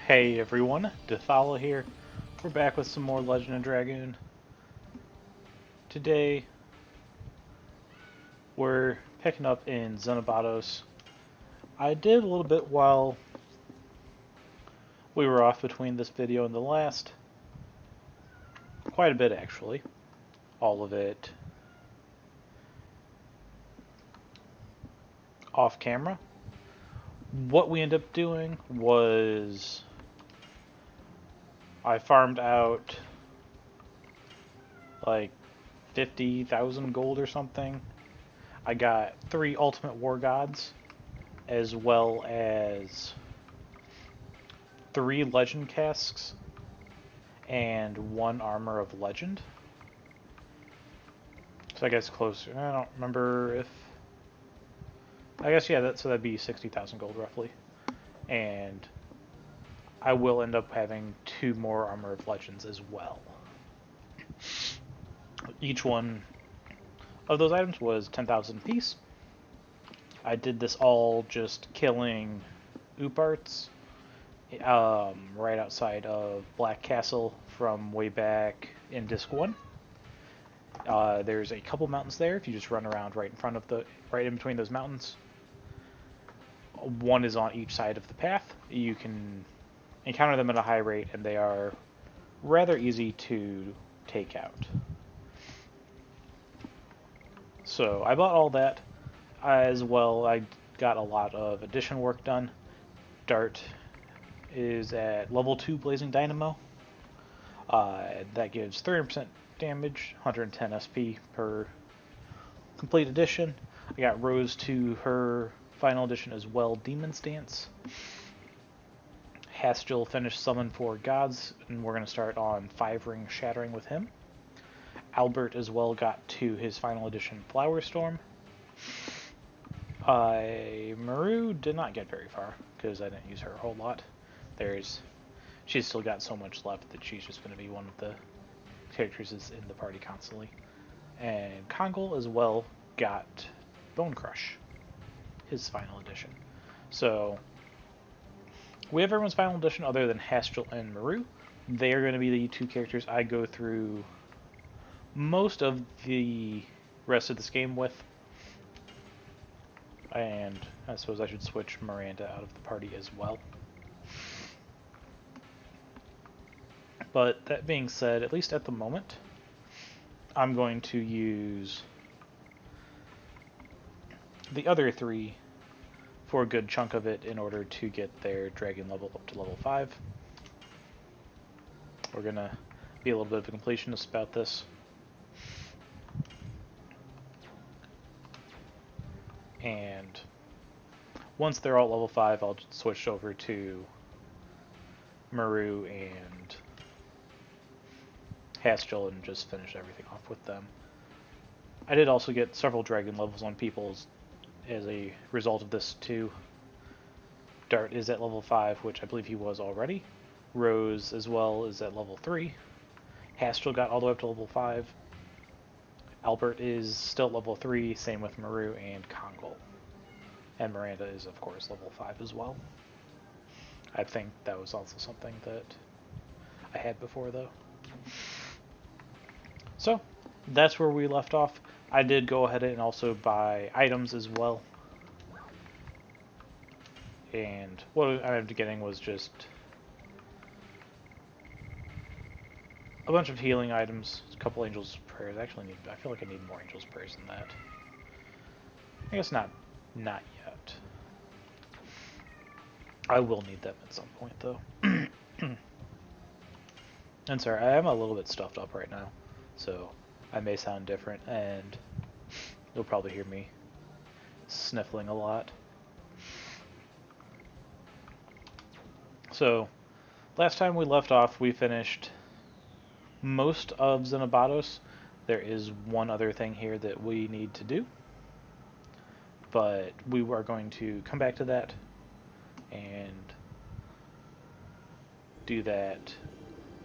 Hey everyone, Dethala here. We're back with some more Legend of Dragoon. Today, we're picking up in Xenobatos. I did a little bit while we were off between this video and the last. Quite a bit actually. All of it off camera. What we ended up doing was I farmed out like 50,000 gold or something. I got 3 ultimate war gods, as well as 3 legend casks and 1 armor of legend. So I guess closer. I don't remember if. I guess yeah. So that'd be 60,000 gold roughly, and I will end up having 2 more armor of legends as well. Each one of those items was 10,000 apiece. I did this all just killing Ooparts right outside of Black Castle from way back in Disc 1. There's a couple mountains there if you just run around right in between those mountains. One is on each side of the path. You can encounter them at a high rate, and they are rather easy to take out. So I bought all that as well. I got a lot of addition work done. Dart is at level 2 Blazing Dynamo. That gives 300% damage, 110 SP per complete edition. I got Rose to her final edition as well, Demon's Dance. Hastiel finished Summon 4 Gods, and we're going to start on 5 Ring Shattering with him. Albert as well got to his final edition Flower Storm. Maru did not get very far because I didn't use her a whole lot. She's still got so much left that she's just going to be one of the characters that's in the party constantly. And Kongol as well got Bone Crush, his final edition. So we have everyone's final edition other than Hastiel and Maru. They are going to be the 2 characters I go through most of the rest of this game with. And I suppose I should switch Miranda out of the party as well. But that being said, at least at the moment, I'm going to use the other 3 for a good chunk of it in order to get their dragon level up to level 5. We're going to be a little bit of a completionist about this. And once they're all level 5, I'll switch over to Maru and Hastiel and just finish everything off with them. I did also get several dragon levels on people as a result of this too. Dart is at level 5, which I believe he was already. Rose as well is at level 3. Hastiel got all the way up to level 5. Albert is still at level 3, same with Maru and Kongol. And Miranda is, of course, level 5 as well. I think that was also something that I had before, though. So, that's where we left off. I did go ahead and also buy items as well. And what I ended up getting was just a bunch of healing items, a couple Angel's Prayers. Actually, I feel like I need more Angel's Prayers than that. I guess not yet. I will need them at some point, though. And sorry, I am a little bit stuffed up right now, so I may sound different, and you'll probably hear me sniffling a lot. So, last time we left off, we finished most of Xenobatos. There is one other thing here that we need to do, but we are going to come back to that and do that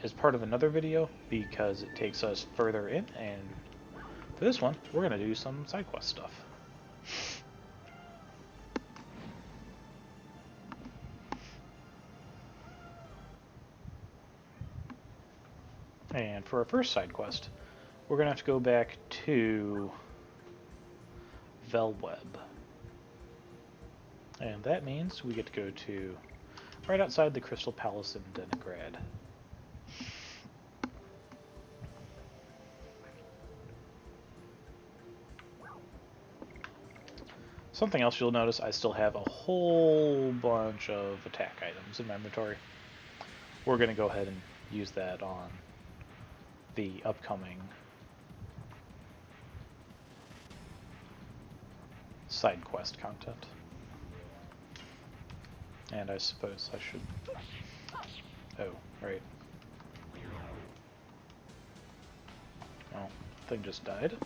as part of another video because it takes us further in, and for this one, we're going to do some side quest stuff. And for our first side quest, we're going to have to go back to Velweb. And that means we get to go to right outside the Crystal Palace in Denigrad. Something else you'll notice, I still have a whole bunch of attack items in my inventory. We're going to go ahead and use that on the upcoming side quest content. And I suppose I should... Oh, right. Well, thing just died.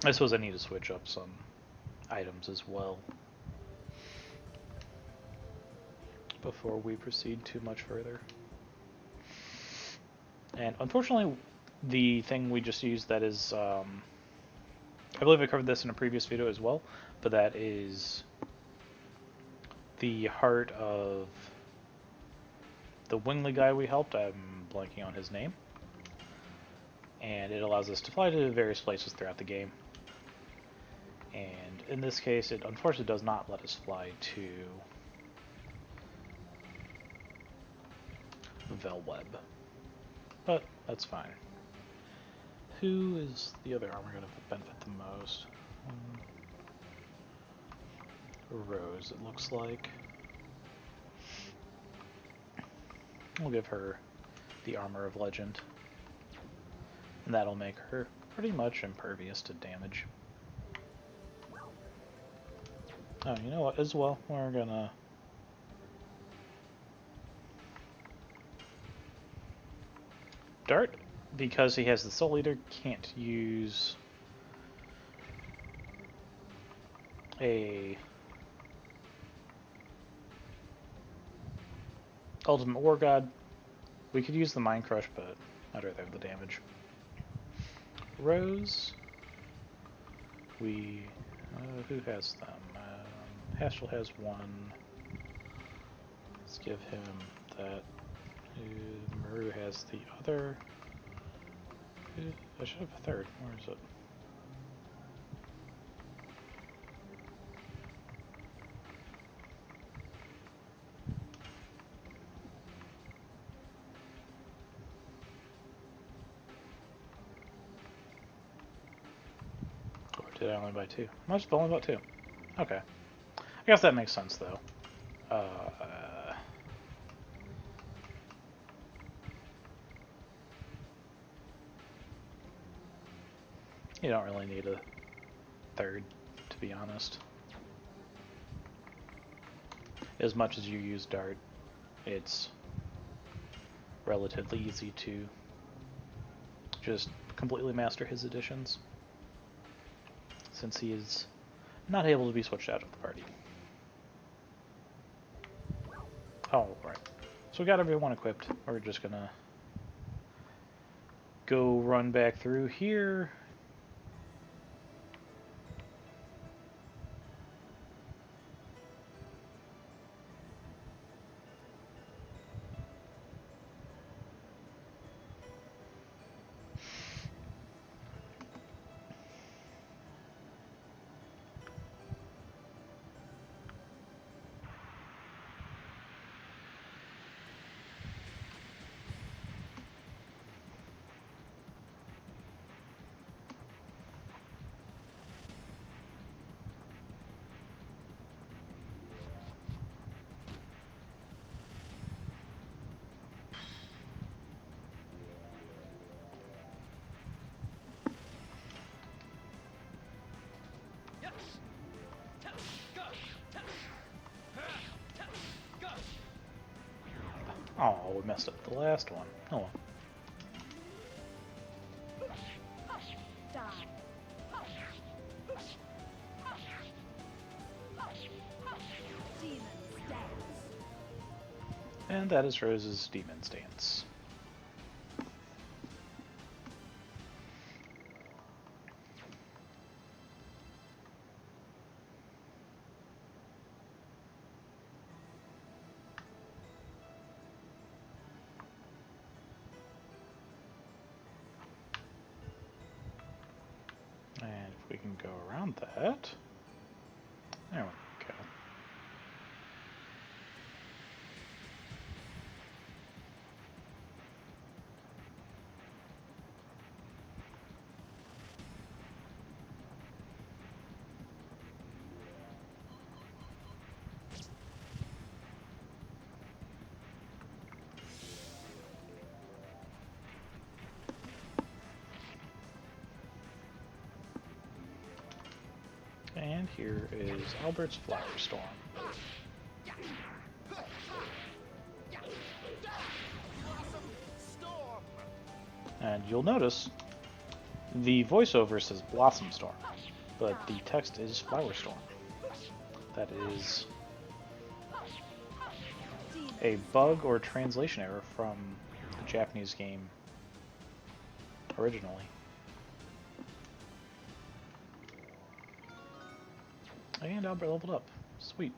I suppose I need to switch up some items as well before we proceed too much further. And unfortunately, the thing we just used that is, I believe I covered this in a previous video as well, but that is the heart of the Wingley guy we helped. I'm blanking on his name. And it allows us to fly to various places throughout the game. And in this case, it unfortunately does not let us fly to Velweb. But that's fine. Who is the other armor going to benefit the most? Rose, it looks like. We'll give her the Armor of Legend. And that'll make her pretty much impervious to damage. Oh, you know what, as well, we're gonna... Dart, because he has the Soul Eater, can't use a Ultimate War God. We could use the Mind Crush, but I'd rather have the damage. Rose, we... who has them? Haschel has one. Let's give him that. Maru has the other. I should have a third. Where is it? Or did I only buy two? I must have only bought two. Okay. I guess that makes sense, though. You don't really need a third, to be honest. As much as you use Dart, it's relatively easy to just completely master his additions, since he is not able to be switched out of the party. Oh, right. So we got everyone equipped. We're just gonna go run back through here. Oh, we messed up the last one. Oh well. And that is Rose's Demon Stance. can go around that. There we go. And here is Albert's Flower Storm. And you'll notice the voiceover says Blossom Storm, but the text is Flower Storm. That is a bug or translation error from the Japanese game originally. And Albert leveled up. Sweet.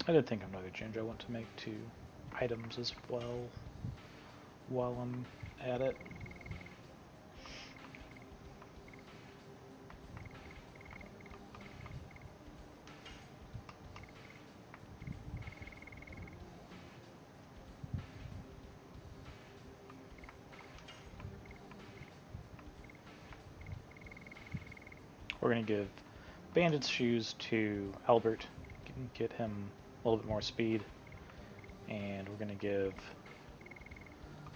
I did think of another change I want to make to items as well while I'm at it. We're going to give Bandit's shoes to Albert, get him a little bit more speed, and we're going to give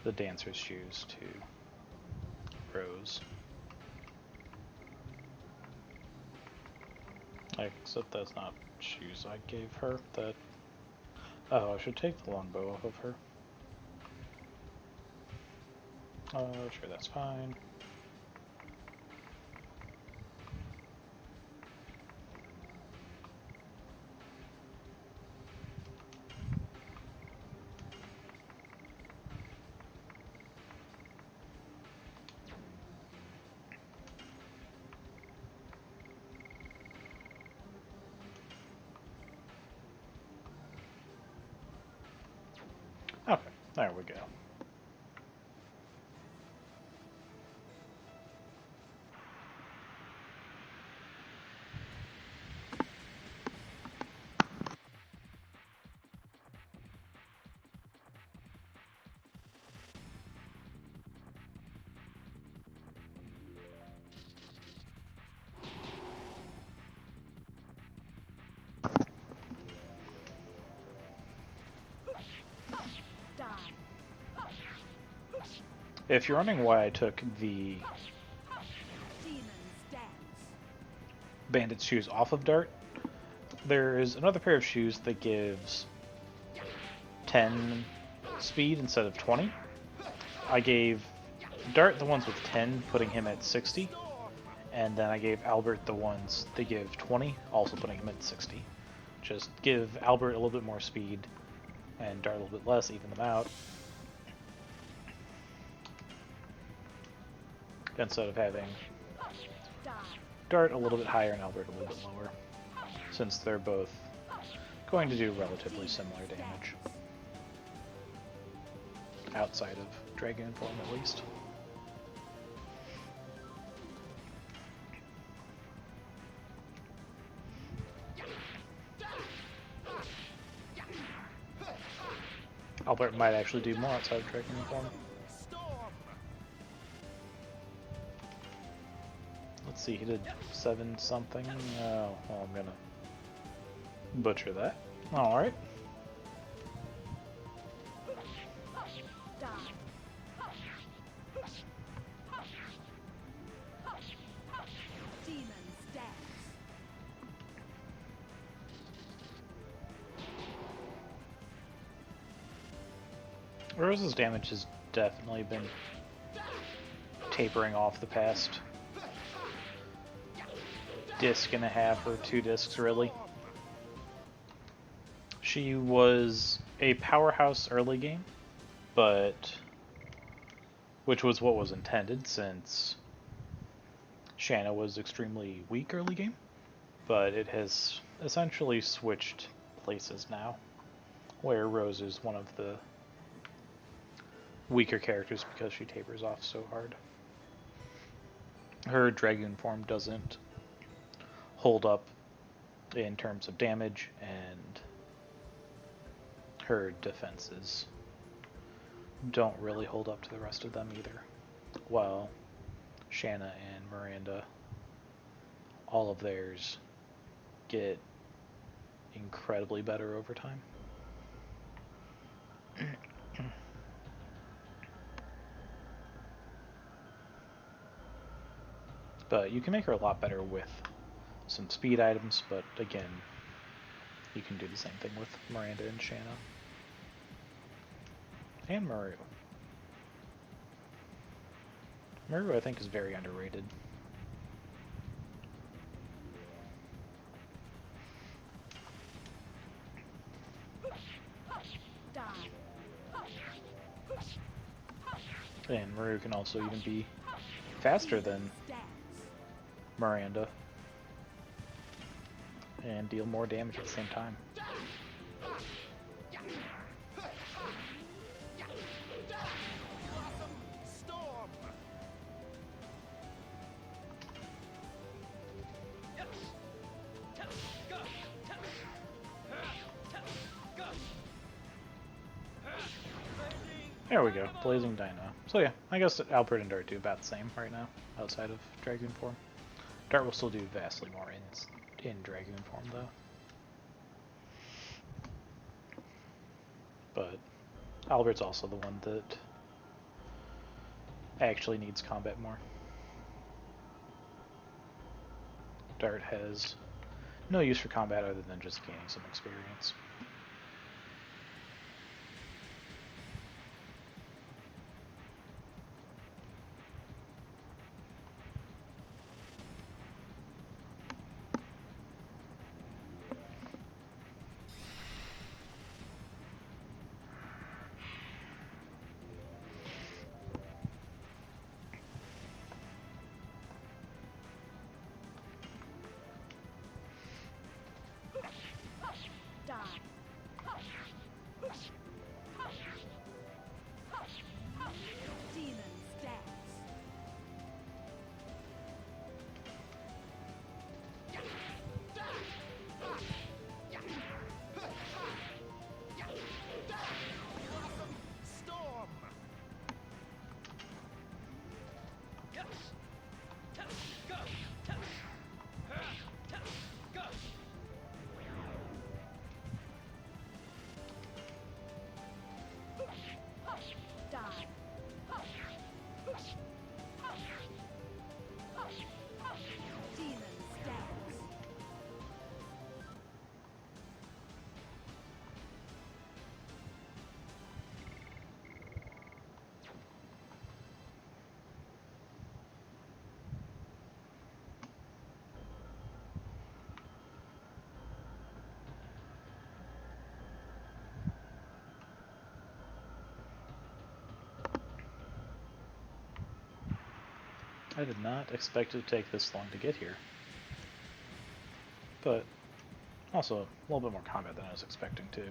the Dancer's shoes to Rose. Except that's not shoes I gave her. That oh, I should take the longbow off of her. Sure, that's fine. Okay, there we go. If you're wondering why I took the Bandit's shoes off of Dart, there is another pair of shoes that gives 10 speed instead of 20. I gave Dart the ones with 10, putting him at 60, and then I gave Albert the ones that give 20, also putting him at 60. Just give Albert a little bit more speed and Dart a little bit less, even them out. Instead of having Dart a little bit higher and Albert a little bit lower, since they're both going to do relatively similar damage. outside of Dragoon form at least. Albert might actually do more outside of Dragoon form. Let's see, he did 7 something. Oh, well, I'm gonna butcher that. Alright. Rose's damage has definitely been tapering off the past disc and a half, or 2 discs really. She was a powerhouse early game, but which was what was intended since Shanna was extremely weak early game, but it has essentially switched places now, where Rose is one of the weaker characters because she tapers off so hard. Her Dragoon form doesn't hold up in terms of damage, and her defenses don't really hold up to the rest of them either. While Shanna and Miranda, all of theirs get incredibly better over time. But you can make her a lot better with some speed items, but again, you can do the same thing with Miranda and Shanna. And Maru. Maru, I think, is very underrated. And Maru can also even be faster than Miranda and deal more damage at the same time. There we go, Blazing Dino. So yeah, I guess Albert and Dart do about the same right now, outside of Dragoon form. Dart will still do vastly more in Dragoon form, though. But Albert's also the one that actually needs combat more. Dart has no use for combat other than just gaining some experience. I did not expect it to take this long to get here. But also a little bit more combat than I was expecting too.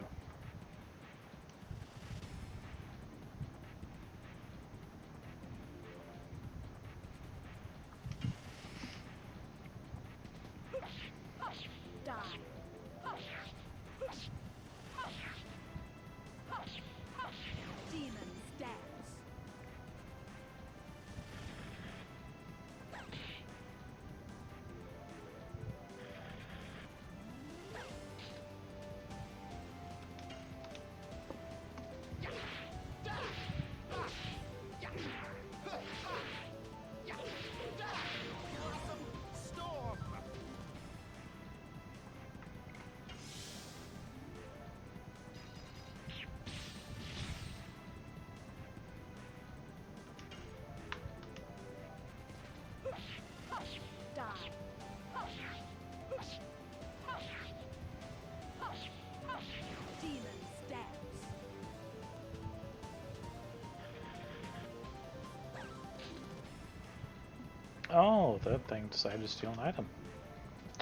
Oh, that thing decided to steal an item.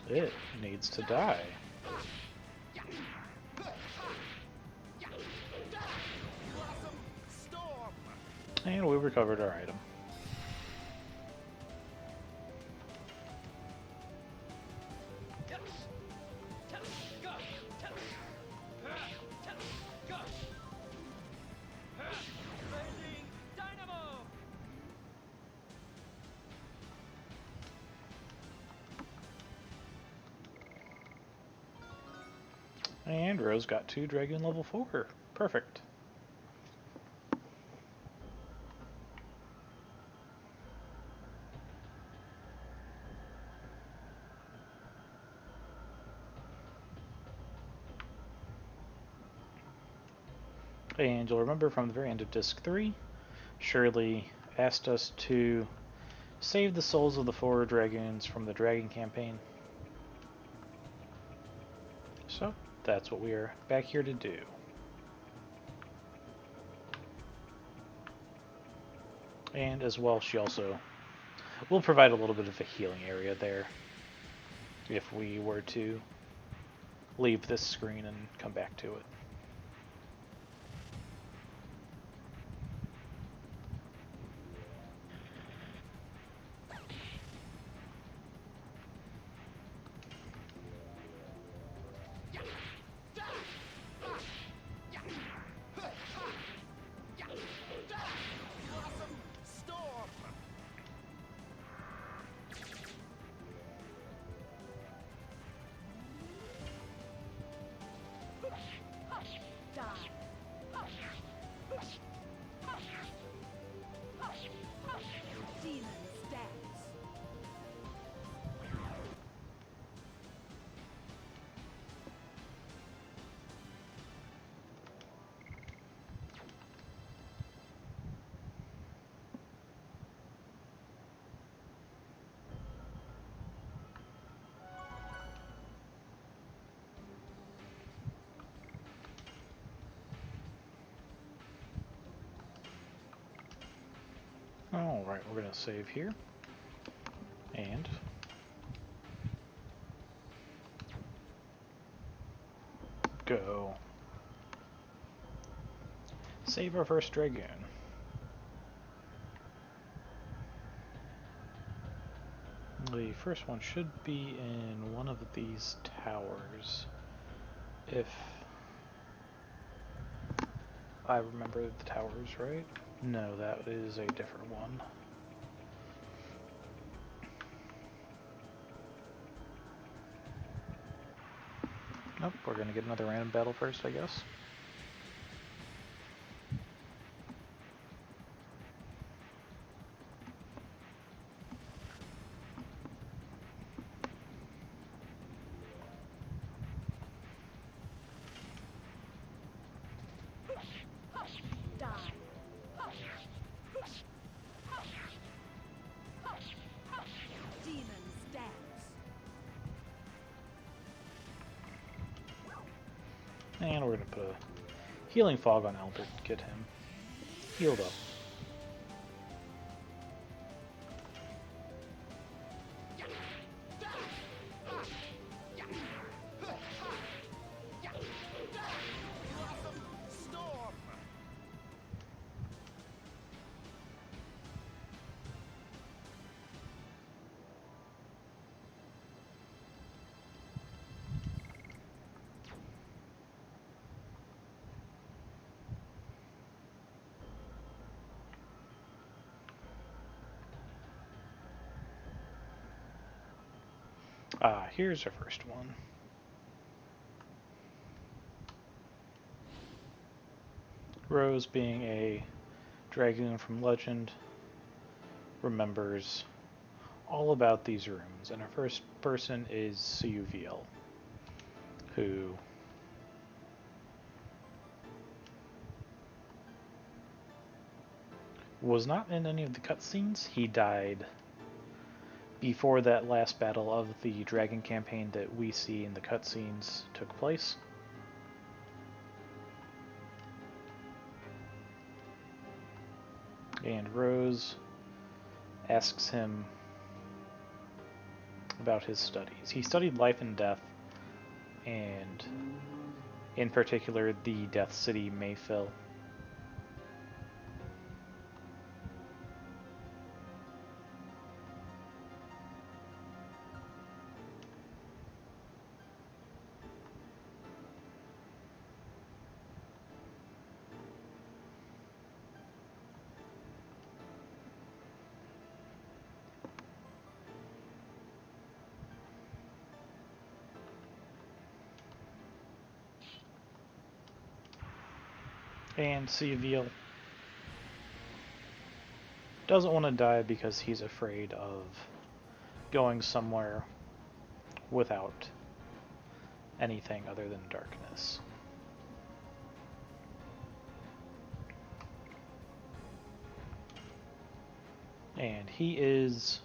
It needs to die. And we recovered our item. And Rose got 2 Dragoon level 4. Perfect. And you'll remember from the very end of Disc 3, Shirley asked us to save the souls of the 4 Dragoons from the Dragon campaign. So, that's what we are back here to do. And as well, she also will provide a little bit of a healing area there if we were to leave this screen and come back to it. Alright, we're going to save here. And go. Save our first Dragoon. The first one should be in one of these towers, if I remember the towers right. No, that is a different one. Nope, we're gonna get another random battle first, I guess. And we're going to put a healing fog on Albert, get him healed up. Here's our first one. Rose, being a Dragoon from Legend, remembers all about these rooms, and our first person is Cuviel, who was not in any of the cutscenes. He died before that last battle of the Dragon campaign that we see in the cutscenes took place. And Rose asks him about his studies. He studied life and death, and in particular the Death City Mayfill. And Seville doesn't want to die because he's afraid of going somewhere without anything other than darkness. And he is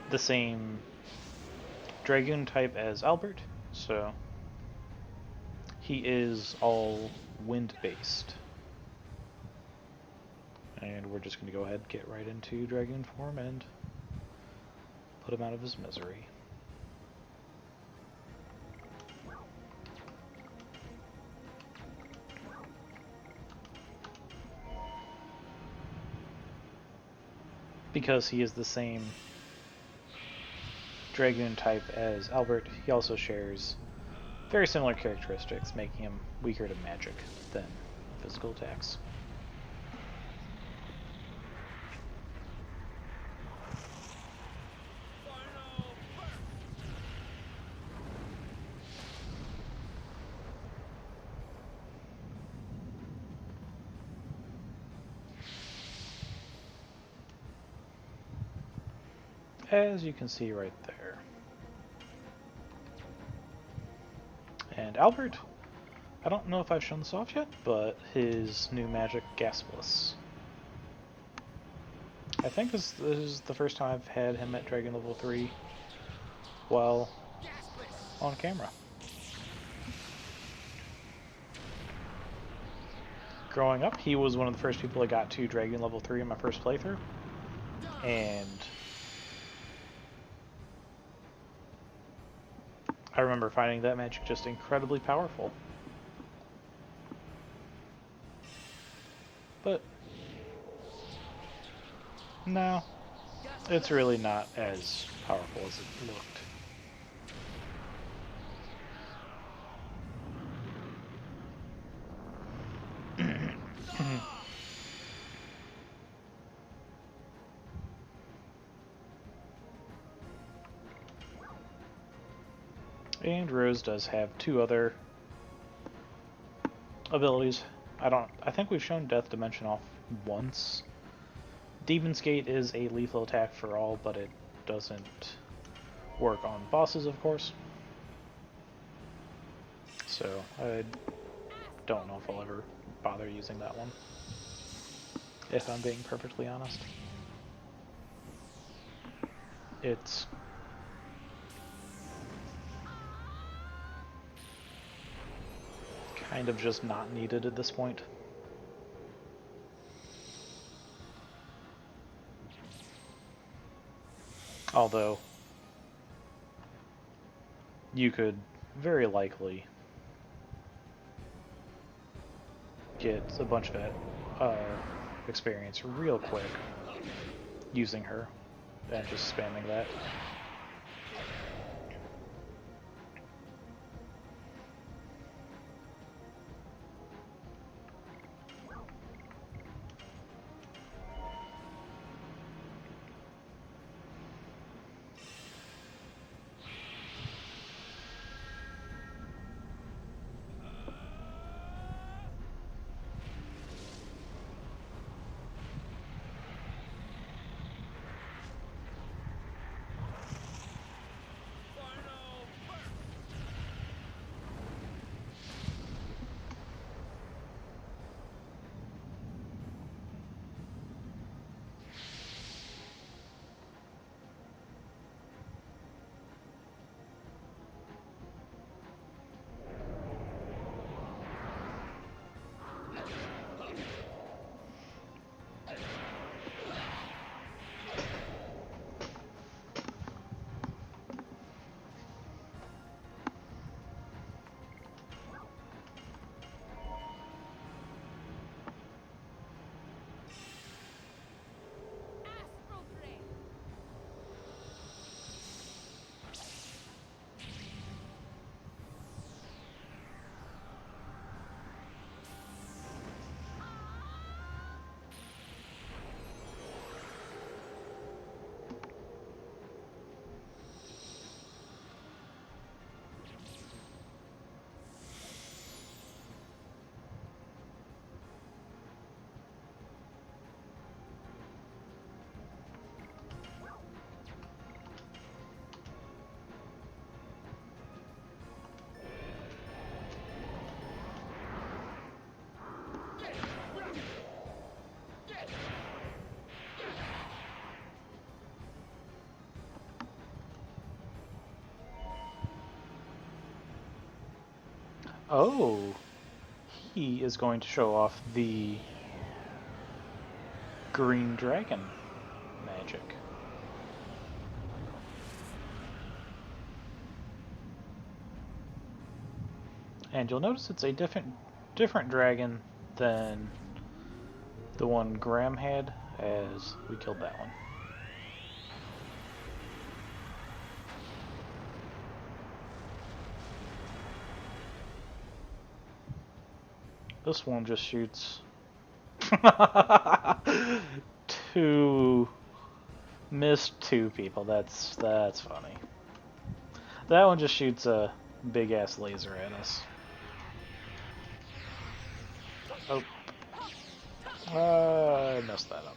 the same Dragoon type as Albert, so he is all wind-based. And we're just going to go ahead and get right into Dragoon form and put him out of his misery. Because he is the same Dragoon type as Albert, he also shares very similar characteristics, making him weaker to magic than physical attacks. As you can see right there. And Albert, I don't know if I've shown this off yet, but his new magic, Gasless. I think this is the first time I've had him at Dragon level 3 while on camera. Growing up, he was one of the first people I got to Dragon level 3 in my first playthrough, and I remember finding that magic just incredibly powerful. But no, it's really not as powerful as it looked. And Rose does have two other abilities. I think we've shown Death Dimension off once. Demon's Gate is a lethal attack for all, but it doesn't work on bosses, of course. So I don't know if I'll ever bother using that one, if I'm being perfectly honest. It's kind of just not needed at this point. Although, you could very likely get a bunch of experience real quick using her and just spamming that. Oh, he is going to show off the green dragon magic. And you'll notice it's a different dragon than the one Graham had, as we killed that one. This one just shoots missed two people. That's funny. That one just shoots a big ass laser at us. Oh. I messed that up.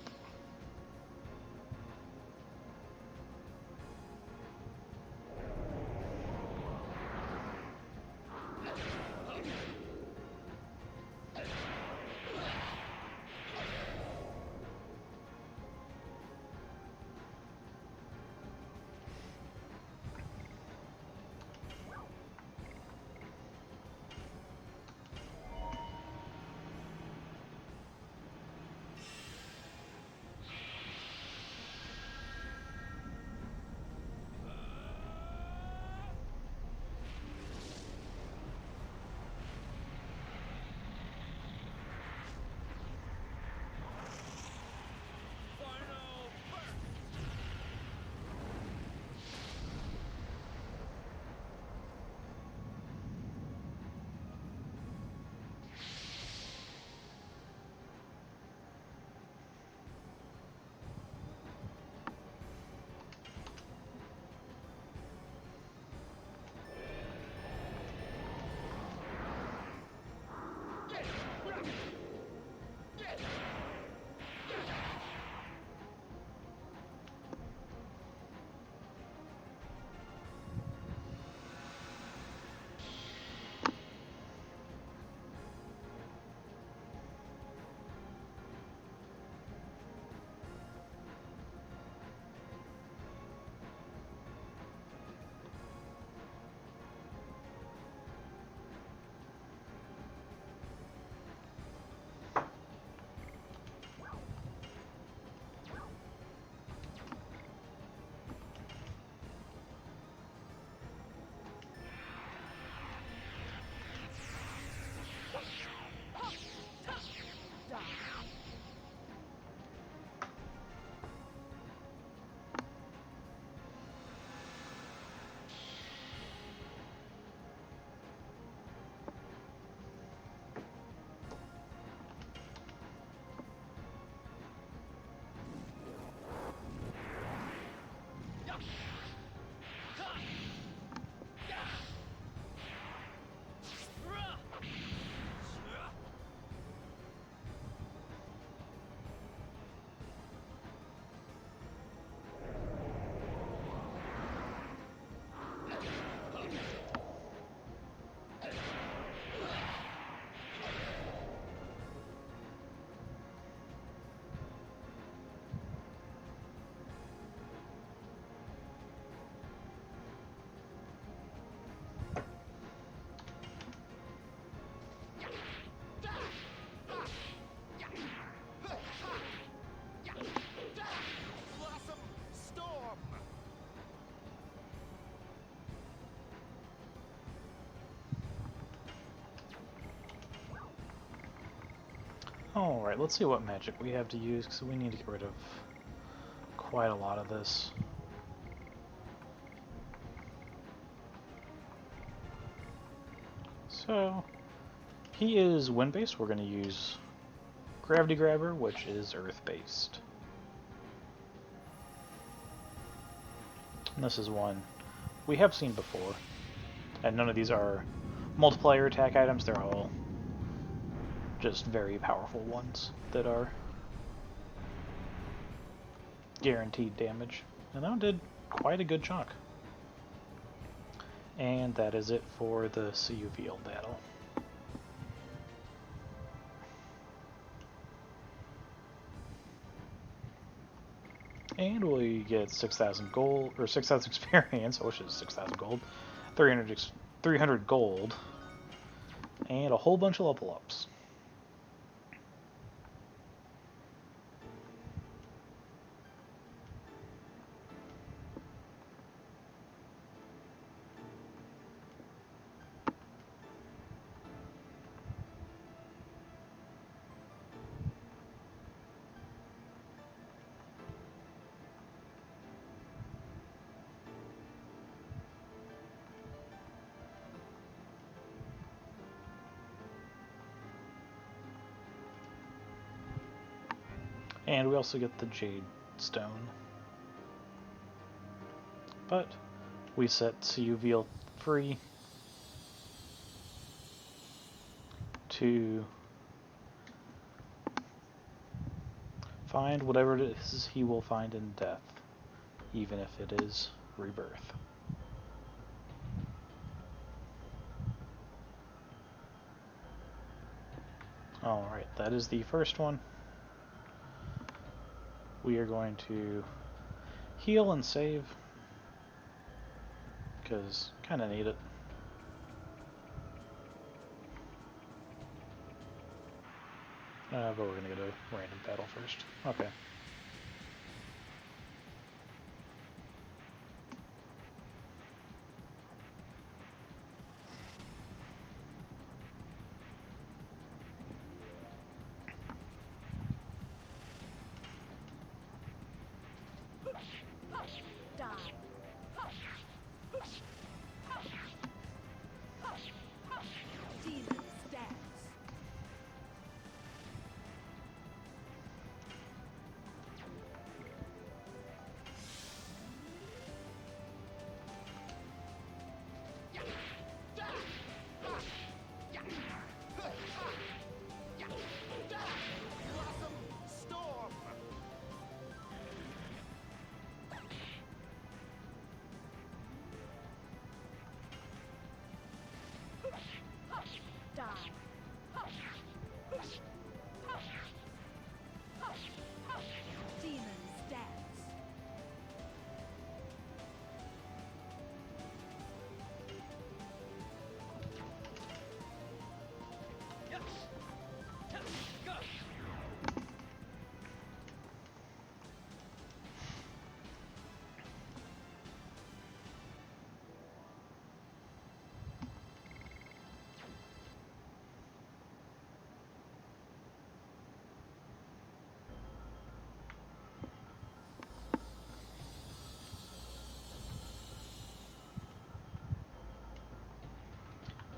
Alright, let's see what magic we have to use, because we need to get rid of quite a lot of this. So, he is wind-based. We're going to use Gravity Grabber, which is earth-based. And this is one we have seen before, and none of these are multiplayer attack items. They're all just very powerful ones that are guaranteed damage. And that one did quite a good chunk. And that is it for the CU field battle. And we get 6,000 gold, or 6,000 experience. I wish it was 6,000 gold. 300 gold And a whole bunch of level ups. And we also get the Jade Stone. But we set Cuviel free to find whatever it is he will find in death, even if it is rebirth. Alright, that is the first one. We are going to heal and save, because kind of need it. But we're going to go to random battle first. Okay.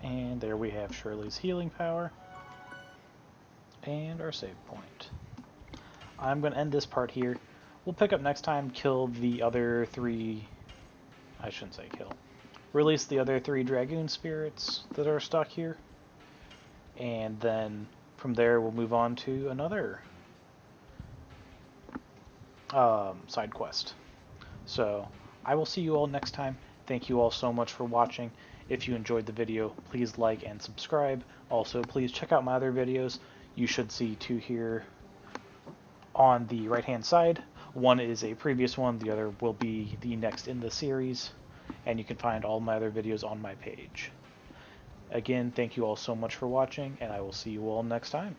And there we have Shirley's healing power and our save point. I'm going to end this part here. We'll pick up next time, kill the other three... I shouldn't say kill. Release the other 3 Dragoon spirits that are stuck here. And then from there we'll move on to another side quest. So I will see you all next time. Thank you all so much for watching. If you enjoyed the video, please like and subscribe. Also, please check out my other videos. You should see 2 here on the right hand side. One is a previous one, the other will be the next in the series, and you can find all my other videos on my page. Again, thank you all so much for watching, and I will see you all next time.